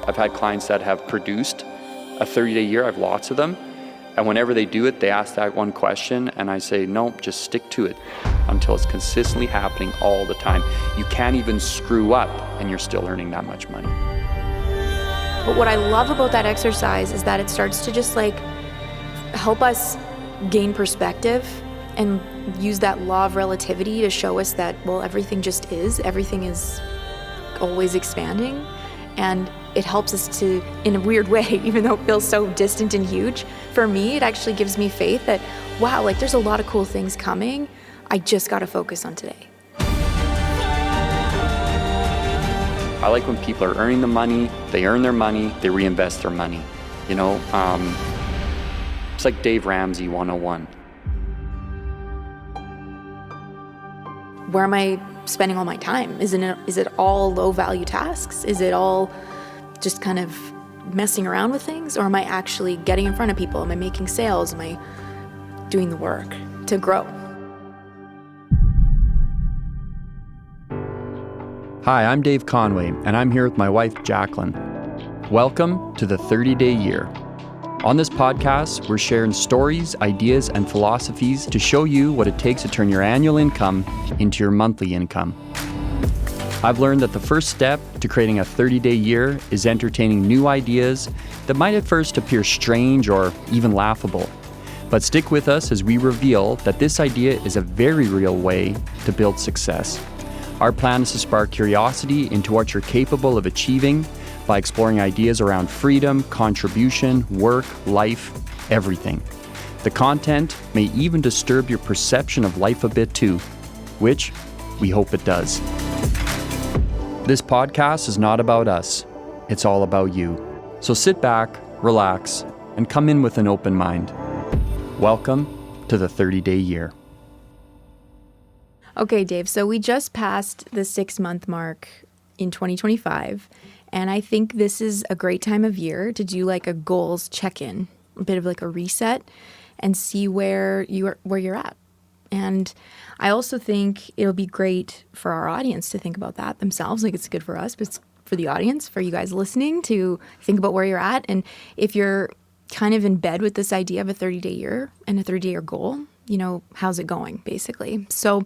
I've had clients that have produced a 30-day year. I have lots of them. And whenever they do it, they ask that one question, and I say, no, just stick to it until it's consistently happening all the time. You can't even screw up, and you're still earning that much money. But what I love about that exercise is that it starts to just like help us gain perspective and use that law of relativity to show us that, well, everything just is. Everything is always expanding. And it helps us to, in a weird way, even though it feels so distant and huge, for me, it actually gives me faith that, wow, like there's a lot of cool things coming. I just got to focus on today. I like when people are earning the money, they earn their money, they reinvest their money. You know, it's like Dave Ramsey 101. Where am I spending all my time? Is it all low value tasks? Is it all just kind of messing around with things? Or am I actually getting in front of people? Am I making sales? Am I doing the work to grow? Hi, I'm Dave Conway, and I'm here with my wife, Jacqueline. Welcome to the 30-Day Year. On this podcast, we're sharing stories, ideas, and philosophies to show you what it takes to turn your annual income into your monthly income. I've learned that the first step to creating a 30-day year is entertaining new ideas that might at first appear strange or even laughable. But stick with us as we reveal that this idea is a very real way to build success. Our plan is to spark curiosity into what you're capable of achieving by exploring ideas around freedom, contribution, work, life, everything. The content may even disturb your perception of life a bit too, which we hope it does. This podcast is not about us, it's all about you. So sit back, relax, and come in with an open mind. Welcome to the 30-Day Year. Okay, Dave, so we just passed the 6-month mark in 2025, and I think this is a great time of year to do like a goals check-in, a bit of like a reset, and see where you're at. And I also think it'll be great for our audience to think about that themselves. Like it's good for us, but it's for the audience, for you guys listening to think about where you're at. And if you're kind of in bed with this idea of a 30-day year and a 30-day year goal, you know, how's it going, basically? So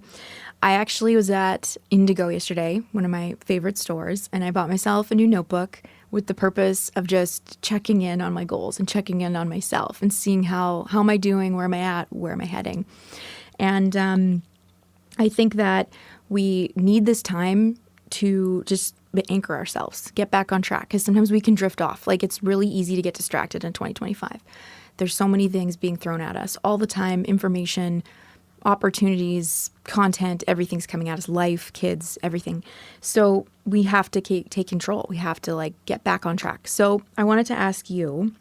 I actually was at Indigo yesterday, one of my favorite stores, and I bought myself a new notebook with the purpose of just checking in on my goals and checking in on myself and seeing how am I doing, where am I at, where am I heading. And I think that we need this time to just anchor ourselves, get back on track, because sometimes we can drift off. Like it's really easy to get distracted in 2025. There's so many things being thrown at us all the time, information, opportunities, content, everything's coming at us, life, kids, everything. So we have to take control. We have to like get back on track. So I wanted to ask you,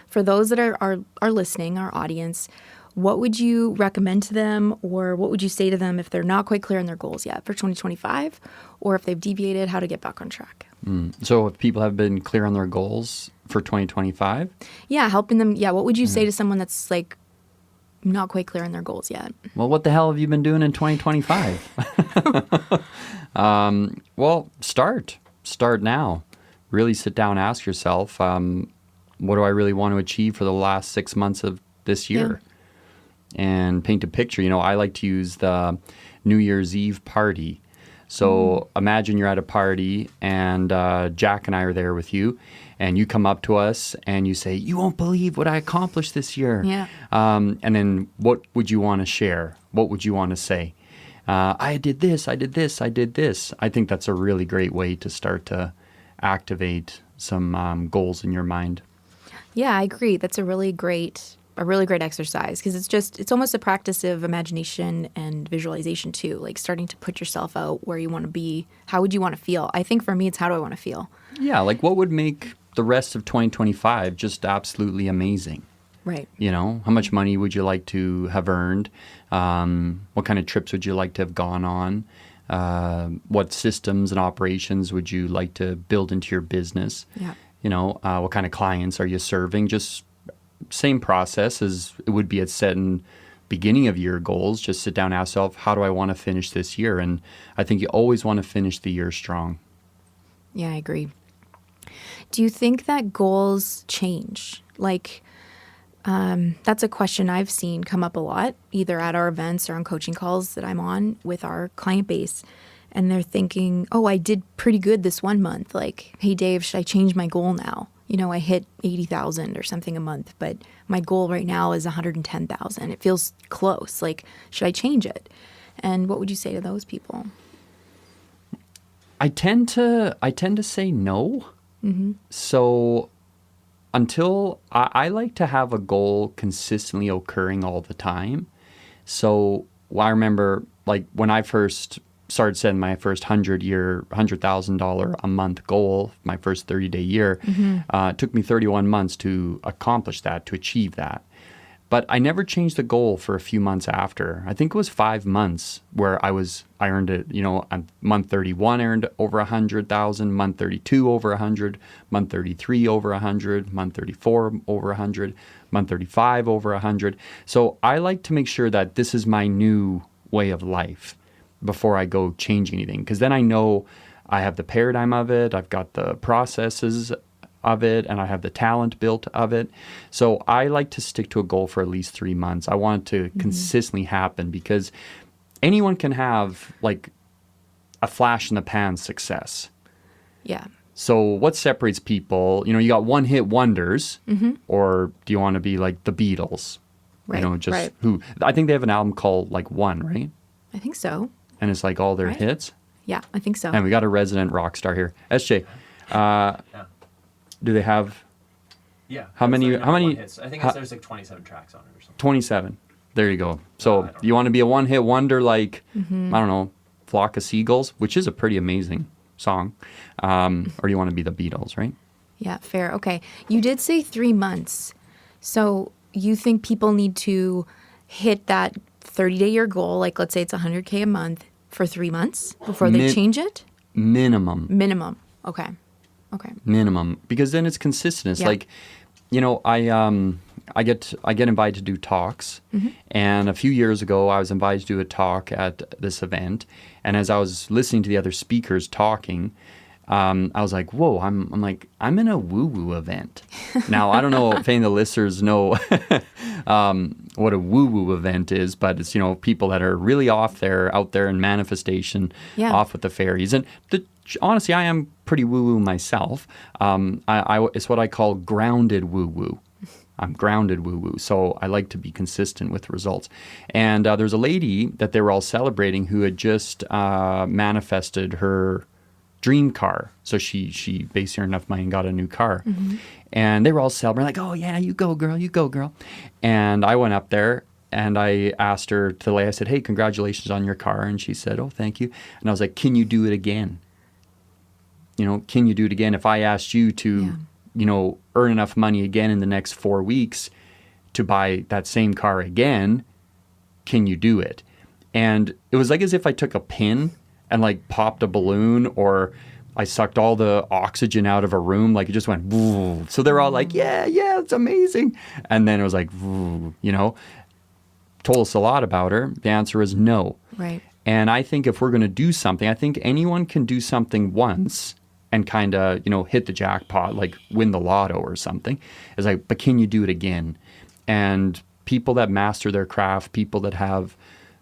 for those that are listening, our audience, what would you recommend to them, or what would you say to them if they're not quite clear on their goals yet for 2025, or if they've deviated, how to get back on track? So if people have been clear on their goals for 2025? Yeah, helping them. Yeah, what would you say to someone that's like not quite clear on their goals yet? Well, what the hell have you been doing in 2025? Well, start now. Really sit down, ask yourself, what do I really want to achieve for the last 6 months of this year? Yeah. And paint a picture. You know, I like to use the New Year's Eve party. So imagine you're at a party and Jack and I are there with you, and you come up to us and you say, "You won't believe what I accomplished this year." Yeah. And then what would you want to share? What would you want to say? I did this, I did this, I did this. I think that's a really great way to start to activate some goals in your mind. Yeah, I agree. That's a really great exercise, because it's almost a practice of imagination and visualization too, like starting to put yourself out where you want to be. How would you want to feel? I think for me, it's how do I want to feel? Yeah, like what would make the rest of 2025 just absolutely amazing? Right. You know, how much money would you like to have earned? What kind of trips would you like to have gone on? What systems and operations would you like to build into your business? Yeah. You know, what kind of clients are you serving? Just same process as it would be at setting beginning of year goals. Just sit down and ask yourself, how do I want to finish this year? And I think you always want to finish the year strong. Yeah, I agree. Do you think that goals change? Like, that's a question I've seen come up a lot, either at our events or on coaching calls that I'm on with our client base. And they're thinking, oh, I did pretty good this one month. Like, hey, Dave, should I change my goal now? You know, I hit 80,000 or something a month, but my goal right now is 110,000. It feels close. Like, should I change it? And what would you say to those people? I tend to say no. Mm-hmm. So until I like to have a goal consistently occurring all the time. So I remember like when I first started setting my first $100,000 a month goal, my first 30-day year, it took me 31 months to accomplish that, to achieve that. But I never changed the goal for a few months after. I think it was 5 months where I earned it, on month 31 I earned over 100,000, month 32 over 100, month 33 over 100, month 34 over 100, month 35 over 100. So I like to make sure that this is my new way of life before I go change anything, because then I know I have the paradigm of it, I've got the processes of it, and I have the talent built of it. So I like to stick to a goal for at least 3 months. I want it to consistently happen, because anyone can have like a flash in the pan success. Yeah. So what separates people? You got one hit wonders, or do you want to be like the Beatles? Right. Right. Who I think they have an album called like One, right? I think so. And it's like all their hits. Yeah, I think so. And we got a resident rock star here, SJ. Do they have? Yeah. How many hits? I think there's like 27 tracks on it or something. 27. There you go. So you want to be a one-hit wonder like, I don't know, Flock of Seagulls, which is a pretty amazing song. Or you want to be the Beatles, right? Yeah, fair. Okay. You did say 3 months. So you think people need to hit that 30-day year goal, like let's say it's 100K a month, for 3 months before they change it? Minimum. Okay. Minimum, because then it's consistent. It's like, I get invited to do talks, and a few years ago I was invited to do a talk at this event, and as I was listening to the other speakers talking, I was like, whoa, I'm in a woo-woo event. Now, I don't know if any of the listeners know what a woo-woo event is, but it's, people that are really out there in manifestation, off with the fairies. And honestly, I am pretty woo-woo myself. It's what I call grounded woo-woo. I'm grounded woo-woo, so I like to be consistent with results. And there's a lady that they were all celebrating who had just manifested her dream car. So she basically earned enough money and got a new car. And they were all celebrating, like, oh yeah, you go girl. And I went up there and I asked her I said, hey, congratulations on your car. And she said, oh, thank you. And I was like, can you do it again? Can you do it again? If I asked you to, earn enough money again in the next 4 weeks to buy that same car again, can you do it? And it was like as if I took a pin and like popped a balloon, or I sucked all the oxygen out of a room. Like it just went, woo. So they're all like, yeah, it's amazing. And then it was like, woo, told us a lot about her. The answer is no. Right. And I think if we're going to do something, I think anyone can do something once and kind of, hit the jackpot, like win the lotto or something. It's like, but can you do it again? And people that master their craft, people that have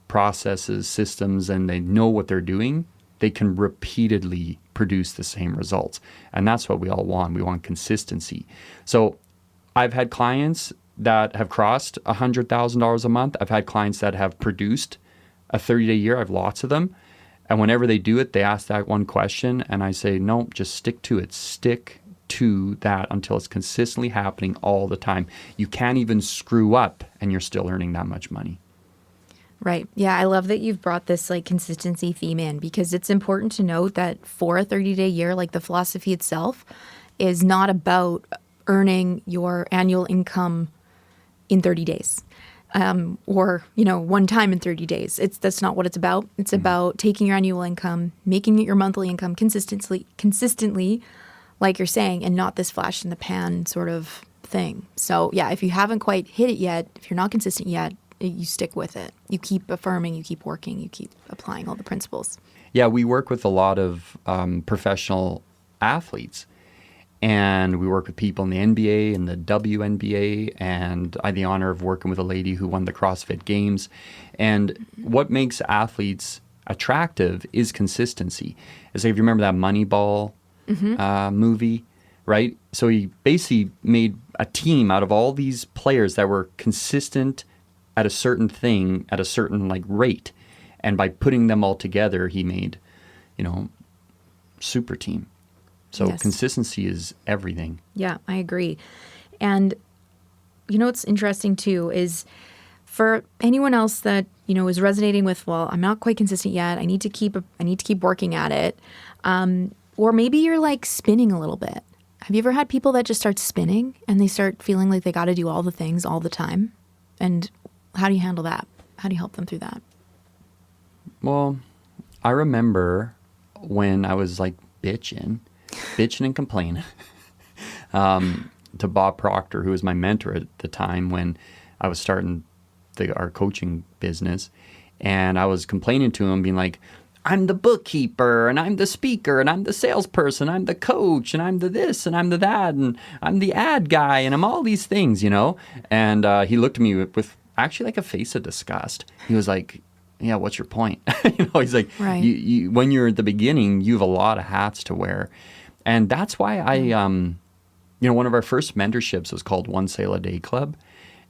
processes, systems, and they know what they're doing, they can repeatedly produce the same results. And that's what we all want. We want consistency. So I've had clients that have crossed $100,000 a month. I've had clients that have produced a 30-day year. I have lots of them. And whenever they do it, they ask that one question. And I say, no, just stick to it. Stick to that until it's consistently happening all the time. You can't even screw up and you're still earning that much money. Right. Yeah, I love that you've brought this like consistency theme in, because it's important to note that for a 30-day year, like the philosophy itself is not about earning your annual income in 30 days. Or, one time in 30 days. That's not what it's about. It's about taking your annual income, making it your monthly income consistently, like you're saying, and not this flash in the pan sort of thing. So yeah, if you haven't quite hit it yet, if you're not consistent yet, you stick with it. You keep affirming, you keep working, you keep applying all the principles. Yeah, we work with a lot of professional athletes. And we work with people in the NBA and the WNBA, and I had the honor of working with a lady who won the CrossFit Games. And what makes athletes attractive is consistency. It's like, if you remember that Moneyball movie, right? So he basically made a team out of all these players that were consistent at a certain thing at a certain like rate. And by putting them all together, he made, super team. So consistency is everything. Yeah, I agree. And what's interesting too is for anyone else that, is resonating with, well, I'm not quite consistent yet. I need to keep working at it. Or maybe you're like spinning a little bit. Have you ever had people that just start spinning and they start feeling like they got to do all the things all the time? And how do you handle that? How do you help them through that? Well, I remember when I was like bitching and complaining to Bob Proctor, who was my mentor at the time when I was starting our coaching business. And I was complaining to him, being like, I'm the bookkeeper, and I'm the speaker, and I'm the salesperson, I'm the coach, and I'm the this, and I'm the that, and I'm the ad guy, and I'm all these things, And he looked at me with actually like a face of disgust. He was like, yeah, what's your point? He's like, right. you, when you're at the beginning, you have a lot of hats to wear. And that's why I, one of our first mentorships was called One Sale a Day Club.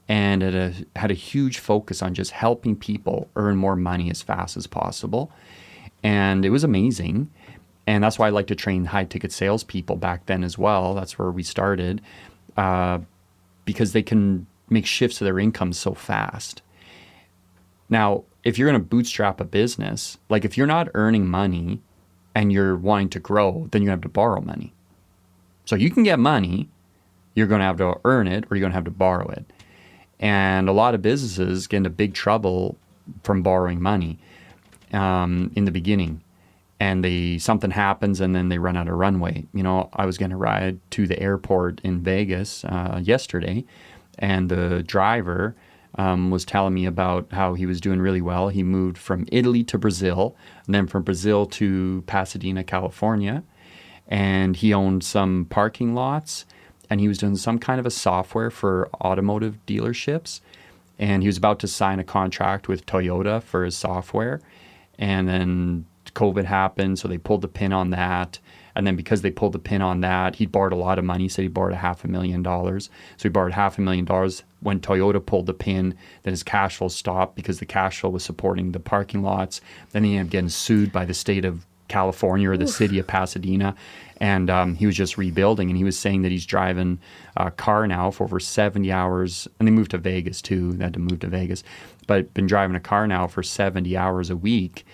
And it had a huge focus on just helping people earn more money as fast as possible. And it was amazing. And that's why I like to train high ticket salespeople back then as well. That's where we started, because they can make shifts to their income so fast. Now, if you're going to bootstrap a business, like if you're not earning money and you're wanting to grow, then you have to borrow money. So you can get money, you're going to have to earn it, or you're going to have to borrow it. And a lot of businesses get into big trouble from borrowing money in the beginning. And something happens and then they run out of runway. I was going to ride to the airport in Vegas yesterday, and the driver was telling me about how he was doing really well. He moved from Italy to Brazil, and then from Brazil to Pasadena, California. And he owned some parking lots, and he was doing some kind of a software for automotive dealerships. And he was about to sign a contract with Toyota for his software. And then COVID happened, so they pulled the pin on that. And then because they pulled the pin on that, he borrowed a lot of money. He said he borrowed $500,000. So he borrowed $500,000. When Toyota pulled the pin, then his cash flow stopped because the cash flow was supporting the parking lots. Then he ended up getting sued by the state of California or the city of Pasadena. And he was just rebuilding. And he was saying that he's driving a car now for over 70 hours. And they moved to Vegas too. They had to move to Vegas. But been driving a car now for 70 hours a week.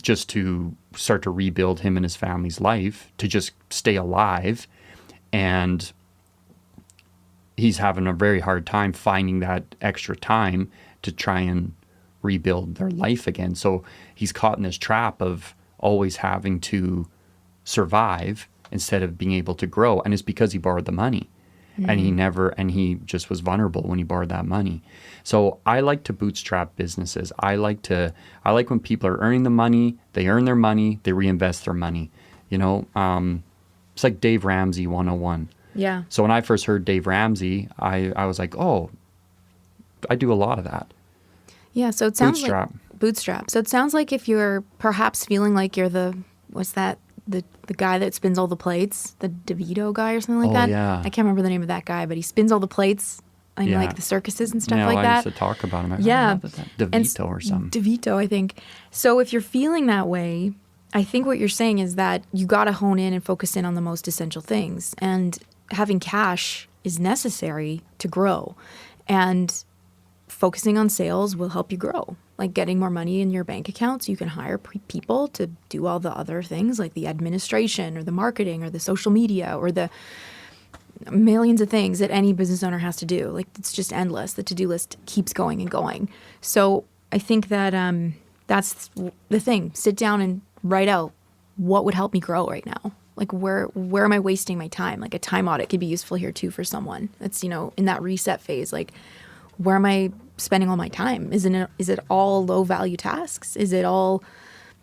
Just to start to rebuild him and his family's life, to just stay alive. And he's having a very hard time finding that extra time to try and rebuild their life again. So he's caught in this trap of always having to survive instead of being able to grow. And it's because he borrowed the money. Mm-hmm. And he just was vulnerable when he borrowed that money. So I like to bootstrap businesses. I like when people are earning the money, they earn their money, they reinvest their money. It's like Dave Ramsey 101. Yeah. So when I first heard Dave Ramsey, I was like, oh, I do a lot of that. Yeah. So it sounds bootstrap. Like bootstrap. So it sounds like if you're perhaps feeling like you're the guy that spins all the plates, the DeVito guy or something like that. Yeah. I can't remember the name of that guy, but he spins all the plates in like the circuses and stuff like I that. used to talk about him. Yeah. DeVito or something. DeVito, I think. So if you're feeling that way, I think what you're saying is that you got to hone in and focus in on the most essential things. And having cash is necessary to grow. And focusing on sales will help you grow. Like getting more money in your bank account so you can hire people to do all the other things like the administration or the marketing or the social media or the millions of things that any business owner has to do. Like it's just endless. The to-do list keeps going and going. So I think that that's the thing. Sit down and write out what would help me grow right now. Like where am I wasting my time? Like a time audit could be useful here too for someone. That's, in that reset phase. Like where am I spending all my time? Is it all low value tasks? Is it all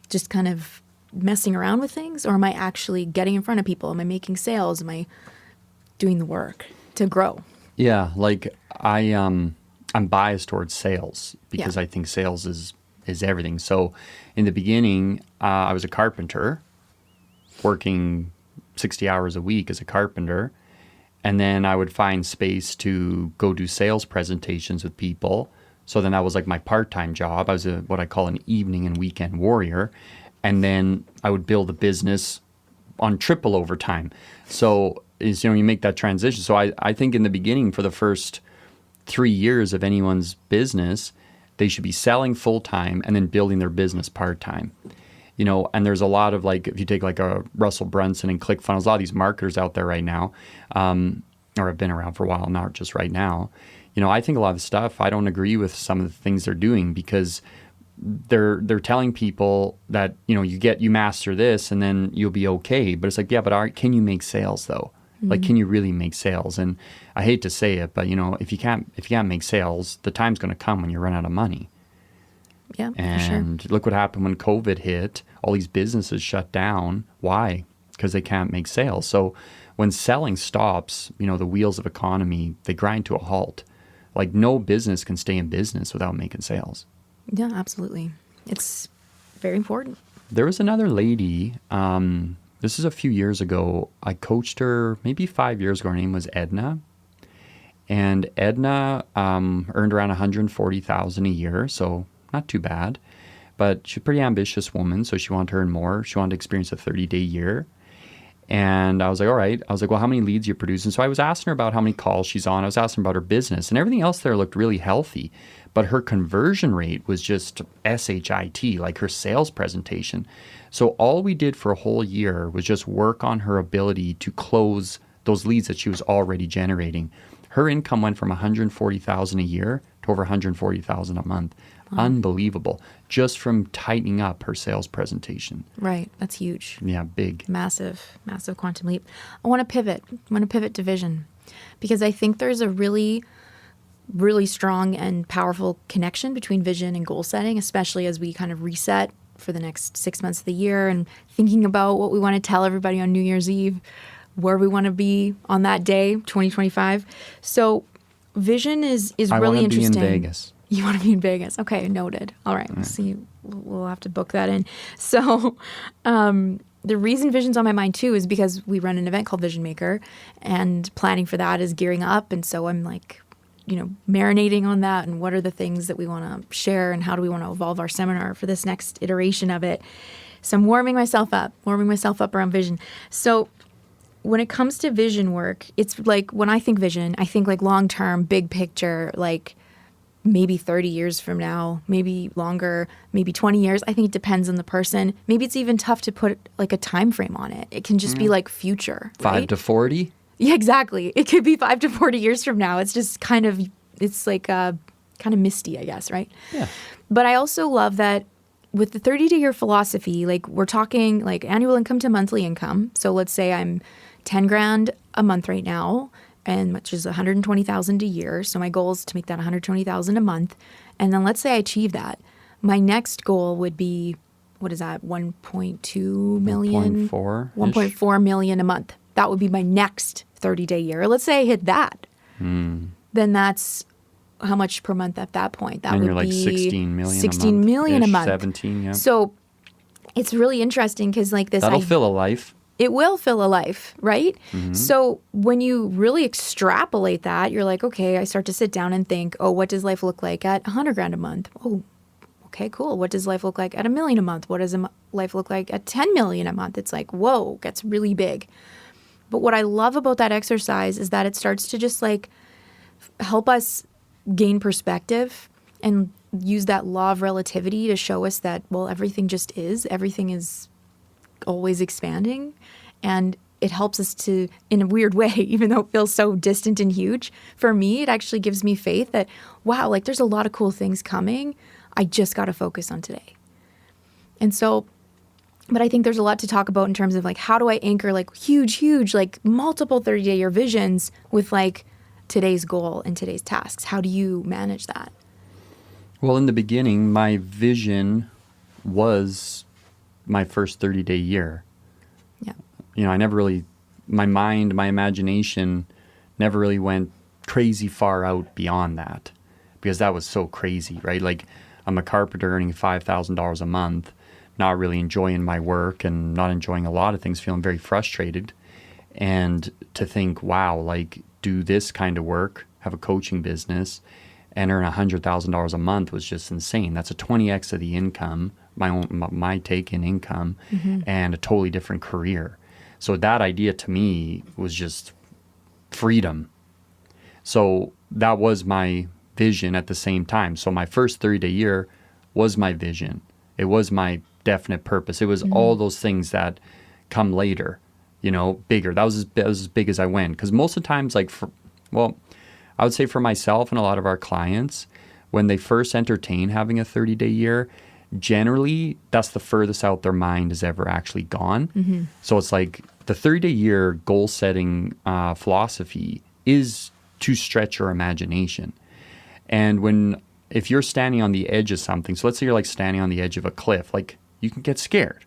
just kind of messing around with things, or am I actually getting in front of people? Am I making sales? Am I doing the work to grow? Yeah, like I'm biased towards sales because Yeah. I think sales is everything. So in the beginning, I was a carpenter working 60 hours a week as a carpenter. And then I would find space to go do sales presentations with people. So then that was like my part-time job. I was what I call an evening and weekend warrior. And then I would build a business on triple overtime. So you make that transition. So I think in the beginning, for the first 3 years of anyone's business, they should be selling full-time and then building their business part-time. And there's a lot of like, if you take like a Russell Brunson and ClickFunnels, a lot of these marketers out there right now, or have been around for a while, not just right now. I think a lot of the stuff, I don't agree with some of the things they're doing, because they're telling people that, you master this and then you'll be okay. But it's like, yeah, but can you make sales though? Like, can you really make sales? And I hate to say it, but if you can't make sales, the time's going to come when you run out of money. Yeah, and for sure. Look what happened when COVID hit. All these businesses shut down. Why? Because they can't make sales. So when selling stops, the wheels of economy, they grind to a halt. Like, no business can stay in business without making sales. Yeah, absolutely. It's very important. There was another lady, this is a few years ago. I coached her maybe 5 years ago. Her name was Edna. And Edna earned around $140,000 a year, so not too bad. But she's a pretty ambitious woman, so she wanted to earn more. She wanted to experience a 30-day year. And I was like, all right. I was like, well, how many leads are you producing? So I was asking her about how many calls she's on. I was asking her about her business. And everything else there looked really healthy. But her conversion rate was just SHIT, like her sales presentation. So all we did for a whole year was just work on her ability to close those leads that she was already generating. Her income went from $140,000 a year to over $140,000 a month. Wow. Unbelievable. Just from tightening up her sales presentation. Right. That's huge. Yeah, big. Massive quantum leap. I want to pivot. To vision, because I think there's a really, really strong and powerful connection between vision and goal setting, especially as we kind of reset for the next 6 months of the year and thinking about what we want to tell everybody on New Year's Eve, where we want to be on that day, 2025. So vision is really interesting. I want to be in Vegas. You want to be in Vegas. Okay, noted. All right. See, we'll have to book that in. So the reason vision's on my mind too is because we run an event called Vision Maker, and planning for that is gearing up. And so I'm like, marinating on that, and what are the things that we want to share, and how do we want to evolve our seminar for this next iteration of it. So I'm warming myself up around vision. So when it comes to vision work, it's like, when I think vision, I think like long-term, big picture, like maybe 30 years from now, maybe longer, maybe 20 years. I think it depends on the person. Maybe it's even tough to put like a time frame on it. It can just be like future. 5 to 40? Yeah, exactly. It could be 5 to 40 years from now. It's just it's like kind of misty, I guess, right? Yeah. But I also love that with the 30-day year philosophy, like we're talking like annual income to monthly income. So let's say I'm 10 grand a month right now, and which is 120,000 a year. So my goal is to make that 120,000 a month. And then let's say I achieve that. My next goal would be, what is that? 1.2 million? 1.4 million a month. That would be my next 30-day year. Let's say I hit that. Then that's how much per month at that point? That and would you're like be 16 million 16 million a month. 17, yeah. So it's really interesting because like this... That'll fill a life. It will fill a life, right? Mm-hmm. So when you really extrapolate that, you're like, okay, I start to sit down and think, oh, what does life look like at 100 grand a month? Oh, okay, cool. What does life look like at $1 million a month? What does life look like at 10 million a month? It's like, whoa, gets really big. But what I love about that exercise is that it starts to just like help us gain perspective and use that law of relativity to show us that, well, everything just is. Everything is always expanding, and it helps us to, in a weird way, even though it feels so distant and huge, for me, it actually gives me faith that, wow, like there's a lot of cool things coming. I just got to focus on today. And so, but I think there's a lot to talk about in terms of like, how do I anchor like huge, like multiple 30-day year visions with like today's goal and today's tasks? How do you manage that? Well, in the beginning, my vision was my first 30-day year. Yeah. You know, I never really, my mind, my imagination never really went crazy far out beyond that, because that was so crazy, right? Like, I'm a carpenter earning $5,000 a month, not really enjoying my work and not enjoying a lot of things, feeling very frustrated. And to think, wow, like, do this kind of work, have a coaching business, and earn $100,000 a month was just insane. That's a 20x of the income, my take in income, and a totally different career. So that idea to me was just freedom. So that was my vision at the same time. So my first 30-day year was my vision. It was my definite purpose. It was all those things that come later, you know, bigger. That was as big as I went. Because most of the times, like, I would say for myself and a lot of our clients, when they first entertain having a 30-day year, generally that's the furthest out their mind has ever actually gone. So it's like the 30-day year goal setting philosophy is to stretch your imagination. And if you're standing on the edge of something, so let's say you're like standing on the edge of a cliff, like, you can get scared.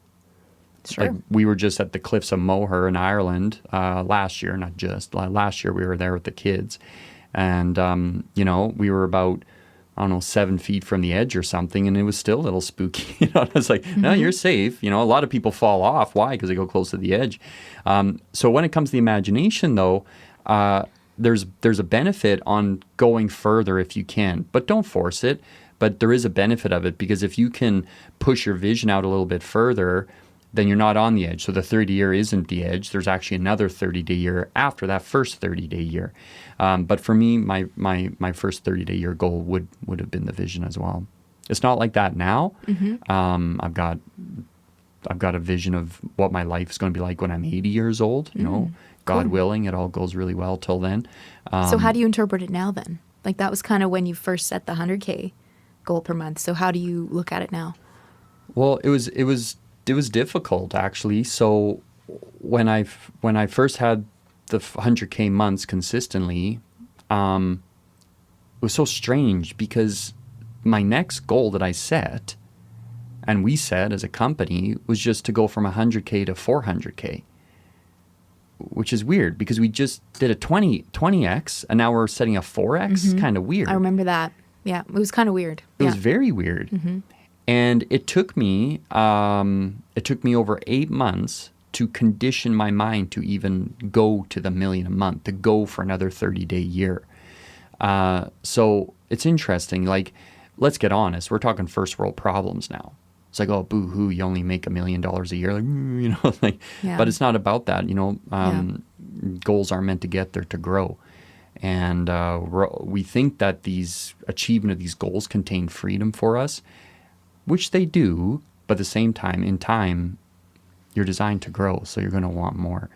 Sure. Like, we were just at the cliffs of Moher in Ireland last year, last year we were there with the kids. And, you know, we were about, I don't know, 7 feet from the edge or something, and it was still a little spooky. You know, it's like, no, you're safe. You know, a lot of people fall off. Why? Because they go close to the edge. So when it comes to the imagination, though, there's a benefit on going further if you can, but don't force it. But there is a benefit of it, because if you can push your vision out a little bit further, then you're not on the edge. So the 30 year isn't the edge. There's actually another 30-day year after that first 30-day year. But for me, my first 30-day year goal would have been the vision as well. It's not like that now. I've got a vision of what my life is going to be like when I'm 80 years old. You know, God willing, it all goes really well till then. So how do you interpret it now then? Like, that was kind of when you first set the 100K goal per month. So how do you look at it now? Well, it was difficult, actually. So when I first had the 100K months consistently, it was so strange, because my next goal that I set, and we set as a company, was just to go from 100K to 400K, which is weird, because we just did a 20x, and now we're setting a 4x. Kind of weird. I remember that. Yeah, it was kind of weird. It was very weird. And it took me over 8 months to condition my mind to even go to the $1 million a month, to go for another 30-day year. So it's interesting. Like, let's get honest. We're talking first world problems now. It's like, oh, boo-hoo, you only make $1 million a year. Like, you know, like, but it's not about that. You know, goals aren't meant to get there, to grow. And we think that these achievement of these goals contain freedom for us, which they do, but at the same time, in time, you're designed to grow, so you're going to want more.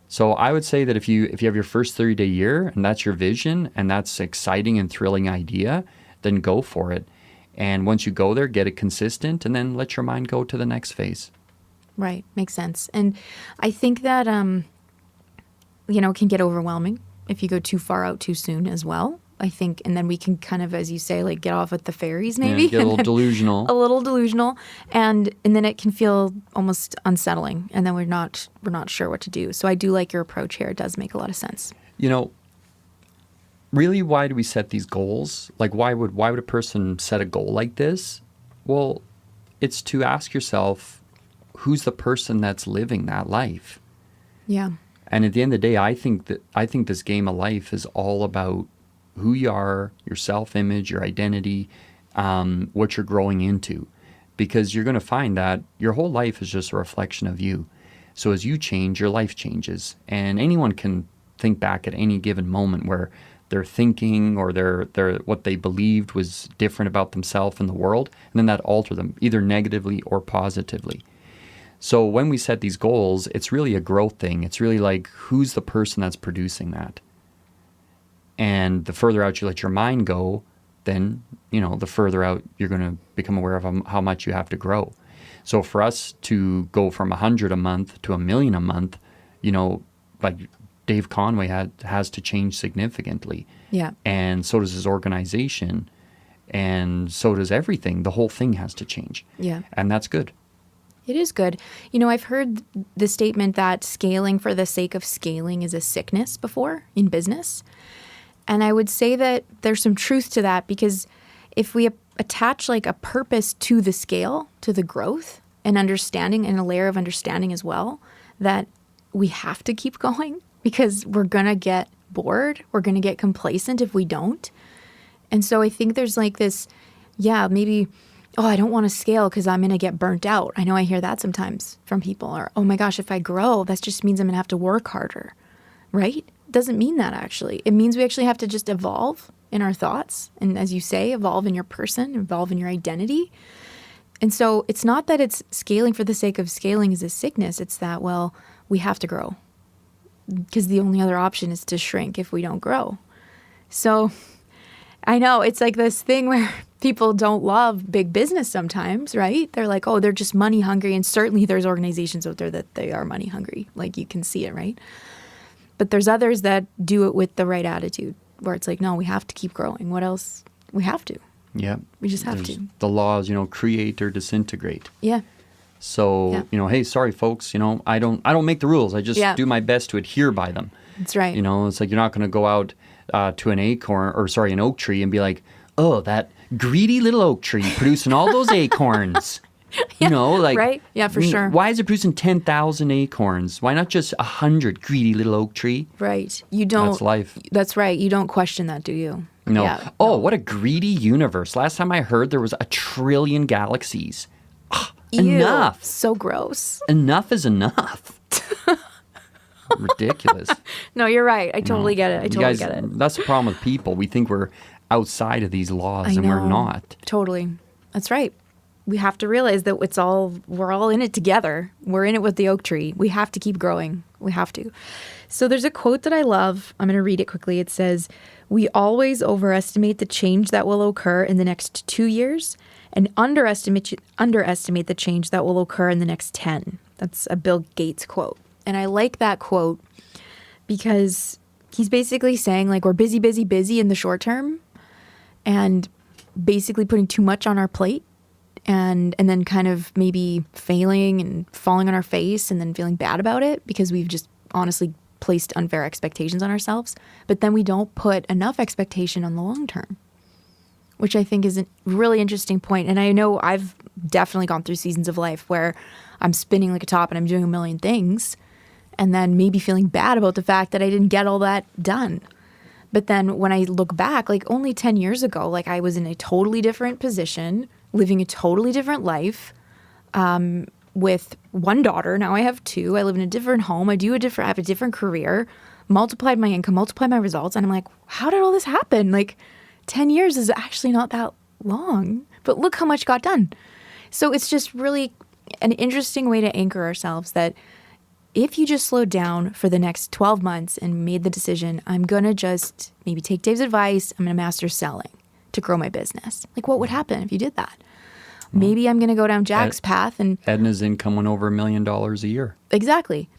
So I would say that if you have your first 30-day year, and that's your vision, and that's exciting and thrilling idea, then go for it. And once you go there, get it consistent, and then let your mind go to the next phase. Right. Makes sense. And I think that, you know, it can get overwhelming if you go too far out too soon as well. I think, and then we can kind of, as you say, like, get off at the fairies maybe. Yeah, get a little delusional. A little delusional. And then it can feel almost unsettling, and then we're not sure what to do. So I do like your approach here. It does make a lot of sense. You know, really, why do we set these goals? Like, why would a person set a goal like this? Well, it's to ask yourself, who's the person that's living that life? Yeah. And at the end of the day, I think this game of life is all about who you are, your self-image, your identity, what you're growing into. Because you're going to find that your whole life is just a reflection of you. So as you change, your life changes. And anyone can think back at any given moment where their thinking or their what they believed was different about themselves and the world, and then that altered them, either negatively or positively. So when we set these goals, it's really a growth thing. It's really like, who's the person that's producing that? And the further out you let your mind go, then, you know, the further out you're going to become aware of how much you have to grow. So for us to go from 100 a month to $1 million a month, you know, like Dave Conway has to change significantly. Yeah. And so does his organization. And so does everything. The whole thing has to change. Yeah. And that's good. It is good. I've heard the statement that scaling for the sake of scaling is a sickness before in business. And I would say that there's some truth to that, because if we attach like a purpose to the scale, to the growth and understanding, and a layer of understanding as well, that we have to keep going because we're going to get bored. We're going to get complacent if we don't. And so I think there's like this, maybe, I don't want to scale because I'm going to get burnt out. I know I hear that sometimes from people. Or, oh my gosh, if I grow, that just means I'm going to have to work harder, right? Doesn't mean that actually. It means we actually have to just evolve in our thoughts. And as you say, evolve in your person, evolve in your identity. And so it's not that it's scaling for the sake of scaling is a sickness. It's that, we have to grow because the only other option is to shrink if we don't grow. So I know it's like this thing where people don't love big business sometimes, right? They're like, they're just money hungry. And certainly there's organizations out there that they are money hungry. Like you can see it, right? But there's others that do it with the right attitude where it's like, no, we have to keep growing. What else? We have to. Yeah. We just have to. The laws, create or disintegrate. Yeah. So, hey, sorry, folks, I don't make the rules. I just do my best to adhere by them. That's right. It's like you're not going to go out to an oak tree and be like, oh, that greedy little oak tree producing all those acorns. Right? Yeah, for sure. Why is it producing 10,000 acorns? Why not just 100 greedy little oak tree? Right. You don't. That's life. That's right. You don't question that, do you? No. Yeah, no. What a greedy universe. Last time I heard there was 1 trillion galaxies. Enough. So gross. Enough is enough. Ridiculous. No, you're right. I totally get it. I totally get it. That's the problem with people. We think we're outside of these laws and we're not. Totally. That's right. We have to realize that we're all in it together. We're in it with the oak tree. We have to keep growing. We have to. So there's a quote that I love. I'm going to read it quickly. It says, "We always overestimate the change that will occur in the next 2 years and underestimate the change that will occur in the next 10. That's a Bill Gates quote. And I like that quote because he's basically saying like we're busy in the short term and basically putting too much on our plate and then kind of maybe failing and falling on our face and then feeling bad about it because we've just honestly placed unfair expectations on ourselves. But then we don't put enough expectation on the long term, which I think is a really interesting point. And I know I've definitely gone through seasons of life where I'm spinning like a top and I'm doing a million things and then maybe feeling bad about the fact that I didn't get all that done. But then when I look back, like only 10 years ago, like I was in a totally different position, living a totally different life, with one daughter. Now I have 2. I live in a different home. I have a different career, multiplied my income, multiplied my results. And I'm like, how did all this happen? Like 10 years is actually not that long, but look how much got done. So it's just really an interesting way to anchor ourselves that if you just slowed down for the next 12 months and made the decision, I'm going to just maybe take Dave's advice, I'm going to master selling to grow my business. Like what would happen if you did that? Maybe I'm going to go down Jack's path and Edna's income went over $1 million a year. Exactly.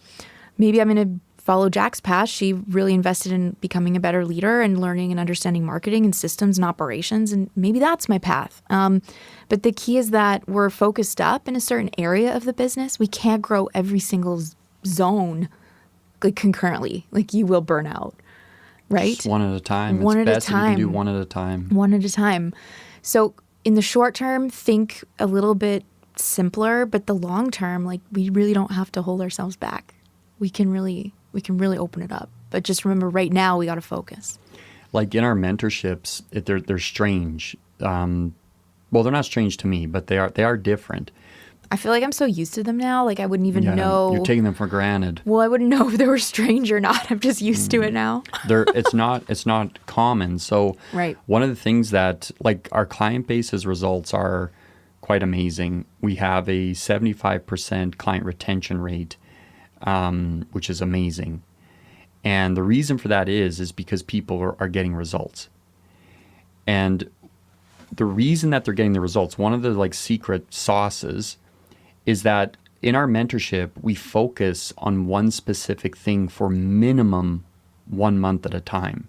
Maybe I'm going to follow Jack's path. She really invested in becoming a better leader and learning and understanding marketing and systems and operations. And maybe that's my path. But the key is that we're focused up in a certain area of the business. We can't grow every single zone like concurrently. Like you will burn out, right? Just one at a time. One it's at best a time. If you can do one at a time. One at a time. So in the short term, think a little bit simpler, but the long term, like we really don't have to hold ourselves back. We can really open it up. But just remember right now we got to focus. Like in our mentorships, they're strange. Well, they're not strange to me, but they are different. I feel like I'm so used to them now. Like I wouldn't even know. You're taking them for granted. Well, I wouldn't know if they were strange or not. I'm just used to it now. It's not common. So right. One of the things that like our client base's results are quite amazing. We have a 75% client retention rate, which is amazing. And the reason for that is because people are getting results. And the reason that they're getting the results, one of the like secret sauces is that in our mentorship, we focus on one specific thing for minimum 1 month at a time.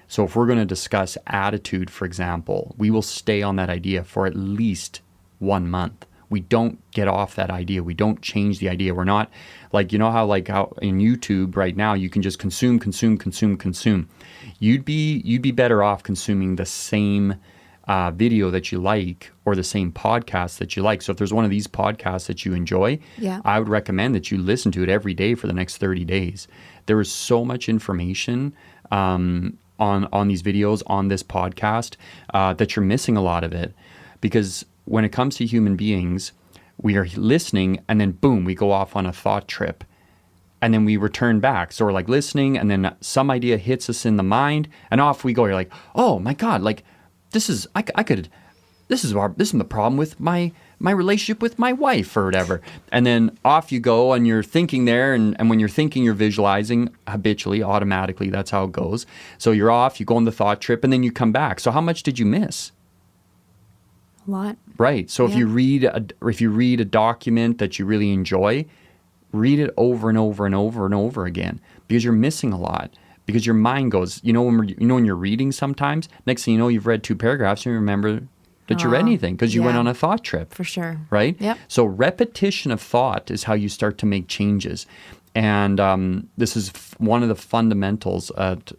So if we're going to discuss attitude, for example, we will stay on that idea for at least 1 month. We don't get off that idea. We don't change the idea. We're not like, how in YouTube right now, you can just consume. You'd be better off consuming the same video that you like or the same podcast that you like. So if there's one of these podcasts that you enjoy, I would recommend that you listen to it every day for the next 30 days. There is so much information on these videos, on this podcast, that you're missing a lot of it. Because when it comes to human beings, we are listening and then boom, we go off on a thought trip. And then we return back. So we're like listening and then some idea hits us in the mind and off we go. You're like, oh my God, like this is the problem with my relationship with my wife or whatever. And then off you go and you're thinking there. And when you're thinking, you're visualizing habitually, automatically. That's how it goes. So you're off, you go on the thought trip and then you come back. So how much did you miss? A lot. Right. So if you read a document that you really enjoy, read it over and over and over and over again, because you're missing a lot. Because your mind goes, when you're reading sometimes, next thing you know, you've read 2 paragraphs and you remember that you read anything because you went on a thought trip. For sure. Right? Yep. So repetition of thought is how you start to make changes. And this is one of the fundamentals at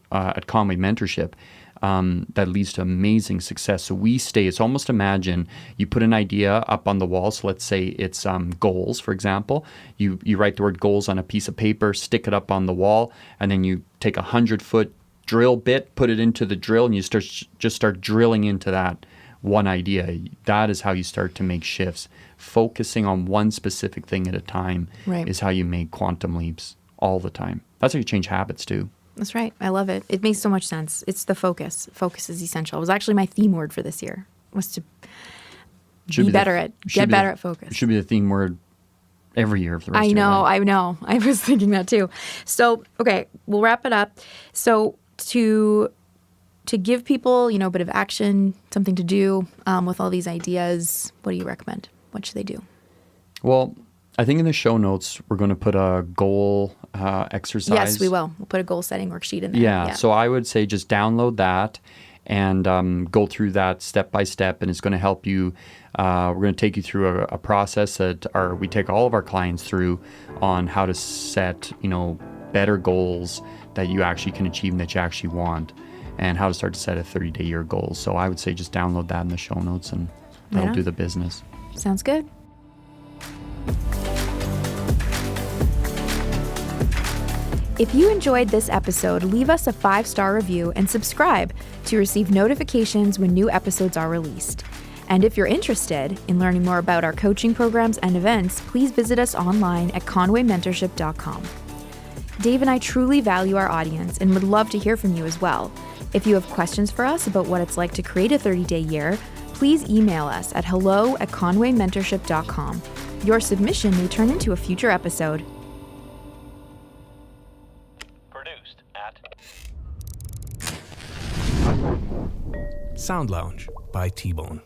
Conway Mentorship that leads to amazing success. So it's almost, imagine you put an idea up on the wall. So let's say it's goals, for example. You write the word goals on a piece of paper, stick it up on the wall, and then you take 100-foot drill bit, put it into the drill, and you start drilling into that one idea. That is how you start to make shifts. Focusing on one specific thing at a time is how you make quantum leaps all the time. That's how you change habits too. That's right. I love it. It makes so much sense. It's the focus. Focus is essential. It was actually my theme word for this year, was to get better at focus. It should be the theme word every year for the rest of your life. I know. I was thinking that too. So, okay, we'll wrap it up. So to give people, a bit of action, something to do with all these ideas, what do you recommend? What should they do? Well, I think in the show notes, we're going to put a goal exercise. Yes, we will. We'll put a goal setting worksheet in there. Yeah. So I would say just download that and go through that step by step, and it's going to help you. We're going to take you through a process that we take all of our clients through on how to set, better goals that you actually can achieve and that you actually want, and how to start to set a 30-day year goal. So I would say just download that in the show notes, and that'll do the business. Sounds good. If you enjoyed this episode, leave us a 5-star review and subscribe to receive notifications when new episodes are released. And if you're interested in learning more about our coaching programs and events, please visit us online at conwaymentorship.com. Dave and I truly value our audience and would love to hear from you as well. If you have questions for us about what it's like to create a 30-day year, please email us at hello@conwaymentorship.com. Your submission may turn into a future episode. Produced at Sound Lounge by T-Bone.